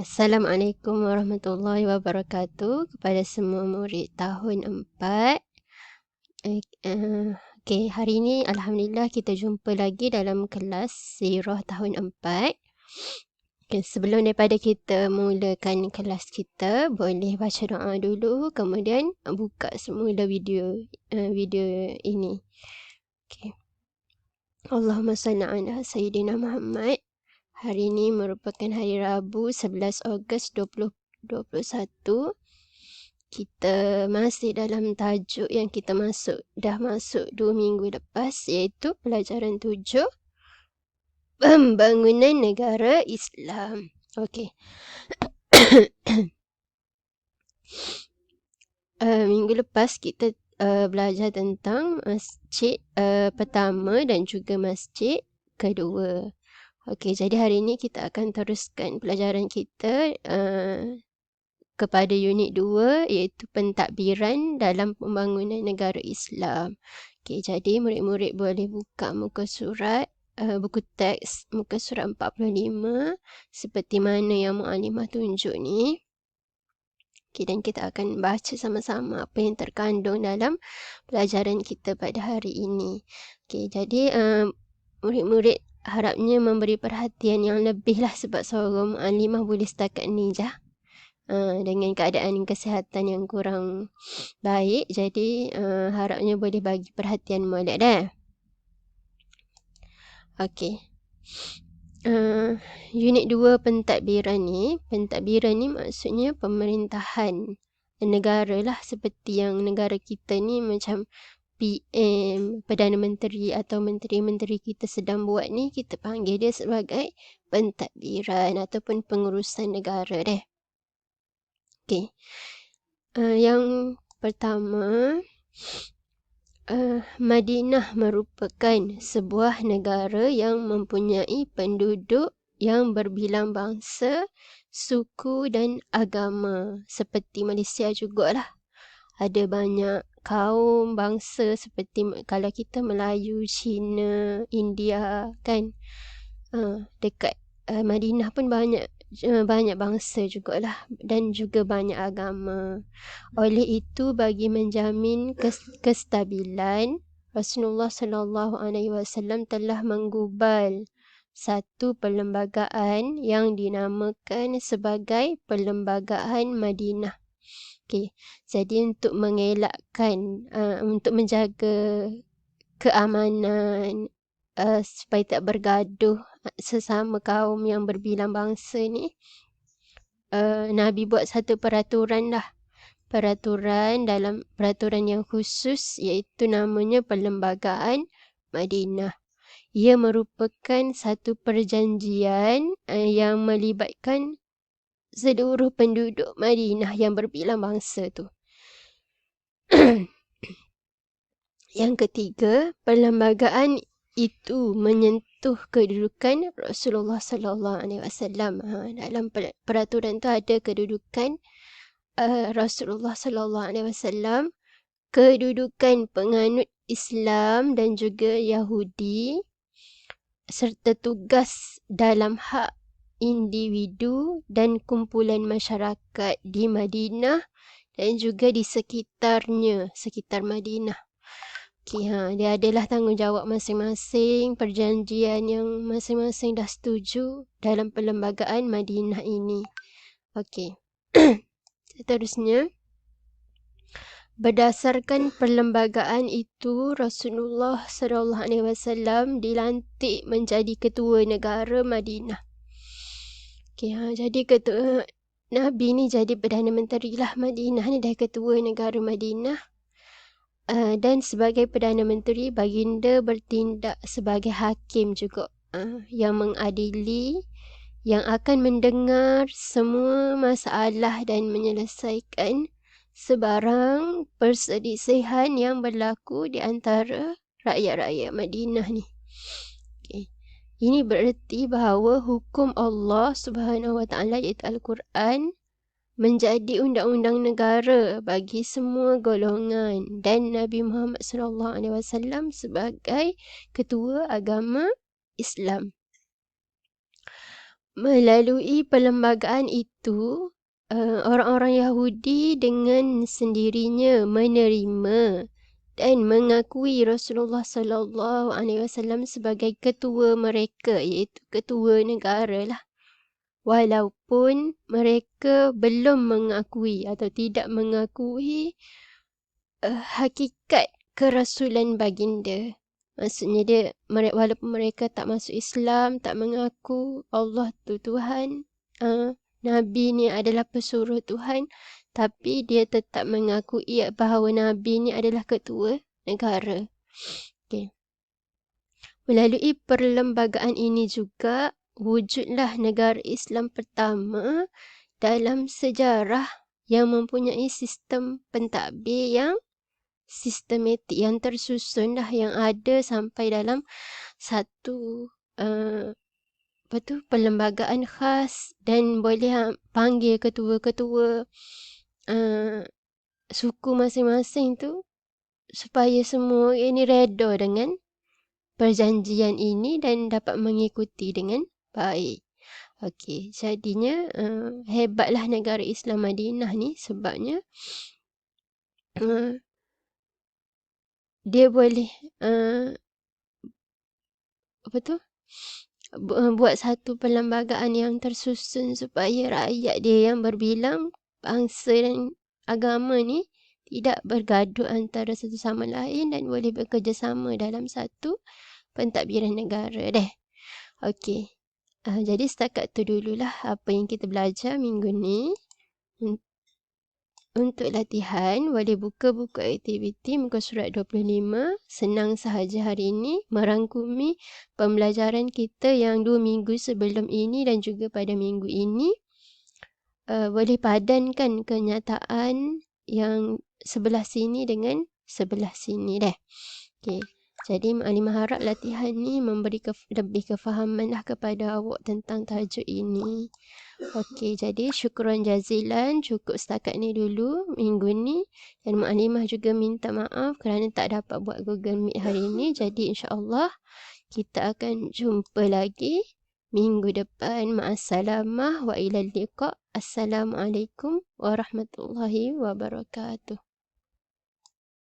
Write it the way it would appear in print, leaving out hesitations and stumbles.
Assalamualaikum warahmatullahi wabarakatuh kepada semua murid tahun 4. Okey, hari ini Alhamdulillah kita jumpa lagi dalam kelas Sirah tahun 4. Okay, sebelum daripada kita mulakan kelas kita, boleh baca doa dulu, kemudian buka semula video ini. Okay. Allahumma salli ala Sayyidina Muhammad. Hari ini merupakan hari Rabu 11 Ogos 2021. Kita masih dalam tajuk yang kita dah masuk 2 minggu lepas, iaitu pelajaran 7, Pembangunan Negara Islam. Okey. Minggu lepas kita belajar tentang masjid pertama dan juga masjid kedua. Okey, jadi hari ini kita akan teruskan pelajaran kita kepada unit 2, iaitu pentadbiran dalam pembangunan negara Islam. Okey, jadi murid-murid boleh buka muka surat, buku teks muka surat 45 seperti mana yang Muallimah tunjuk ni. Okey, dan kita akan baca sama-sama apa yang terkandung dalam pelajaran kita pada hari ini. Okey, jadi murid-murid harapnya memberi perhatian yang lebih lah, sebab seorang Muallimah boleh setakat ni je. Dengan keadaan kesihatan yang kurang baik, jadi harapnya boleh bagi perhatian molek dah. Okey. Unit 2 pentadbiran ni maksudnya pemerintahan negara lah, seperti yang negara kita ni macam PM, Perdana Menteri atau menteri-menteri kita sedang buat ni, kita panggil dia sebagai pentadbiran ataupun pengurusan negara deh. Okey. Yang pertama, Madinah merupakan sebuah negara yang mempunyai penduduk yang berbilang bangsa, suku dan agama. Seperti Malaysia jugalah. Ada banyak kaum, bangsa seperti kalau kita Melayu, Cina, India kan. Dekat Madinah pun banyak bangsa jugalah dan juga banyak agama. Oleh itu, bagi menjamin kestabilan, Rasulullah sallallahu alaihi wasallam telah menggubal satu perlembagaan yang dinamakan sebagai Perlembagaan Madinah. Okey, jadi untuk mengelakkan, untuk menjaga keamanan, supaya tak bergaduh sesama kaum yang berbilang bangsa ni, Nabi buat satu peraturan lah. Peraturan yang khusus, iaitu namanya Perlembagaan Madinah. Ia merupakan satu perjanjian yang melibatkan seluruh penduduk Madinah yang berbilang bangsa tu. Yang ketiga, perlembagaan itu menyentuh kedudukan Rasulullah sallallahu alaihi wasallam. Dalam peraturan tu ada kedudukan Rasulullah sallallahu alaihi wasallam, kedudukan penganut Islam dan juga Yahudi, serta tugas dalam hak individu dan kumpulan masyarakat di Madinah dan juga di sekitar Madinah. Okay, dia adalah tanggungjawab masing-masing, perjanjian yang masing-masing dah setuju dalam Perlembagaan Madinah ini. Okey. Seterusnya, berdasarkan perlembagaan itu, Rasulullah sallallahu alaihi wasallam dilantik menjadi ketua negara Madinah. Okey, jadi ketua Nabi ni jadi Perdana Menteri lah Madinah ni, dah ketua negara Madinah. Dan sebagai Perdana Menteri, baginda bertindak sebagai hakim juga, yang mengadili, yang akan mendengar semua masalah dan menyelesaikan sebarang perselisihan yang berlaku di antara rakyat-rakyat Madinah ni. Okay. Ini bererti bahawa hukum Allah Subhanahu Wa Taala, iaitu Al-Quran, menjadi undang-undang negara bagi semua golongan, dan Nabi Muhammad sallallahu alaihi wasallam sebagai ketua agama Islam. Melalui perlembagaan itu, orang-orang Yahudi dengan sendirinya menerima dan mengakui Rasulullah sallallahu alaihi wasallam sebagai ketua mereka, iaitu ketua negara lah. Walaupun mereka belum mengakui atau tidak mengakui hakikat kerasulan baginda. Maksudnya dia, walaupun mereka tak masuk Islam, tak mengaku Allah tu Tuhan, Nabi ni adalah pesuruh Tuhan, tapi dia tetap mengakui bahawa Nabi ni adalah ketua negara. Okay. Melalui perlembagaan ini juga, wujudlah negara Islam pertama dalam sejarah yang mempunyai sistem pentadbir yang sistematik, yang tersusun dah, yang ada sampai dalam satu perlembagaan khas, dan boleh panggil ketua-ketua suku masing-masing tu supaya semua ini reda dengan perjanjian ini dan dapat mengikuti dengan baik. Okey, jadinya hebatlah negara Islam Madinah ni sebabnya dia boleh buat satu perlembagaan yang tersusun supaya rakyat dia yang berbilang bangsa dan agama ni tidak bergaduh antara satu sama lain dan boleh bekerjasama dalam satu pentadbiran negara deh. Okey. Jadi setakat tu dululah apa yang kita belajar minggu ni. Untuk latihan, boleh buka buku aktiviti muka surat 25. Senang sahaja hari ini merangkumi pembelajaran kita yang 2 minggu sebelum ini dan juga pada minggu ini. Boleh padankan kenyataan yang sebelah sini dengan sebelah sini deh. Okay. Jadi Maklimah harap latihan ni memberi lebih kefahaman lah kepada awak tentang tajuk ini. Okey, jadi syukran jazilan, cukup setakat ni dulu minggu ni. Dan Maklimah juga minta maaf kerana tak dapat buat Google Meet hari ini. Jadi insya-Allah kita akan jumpa lagi minggu depan. Ma'assalamah wa ilal liqa. Assalamualaikum warahmatullahi wabarakatuh.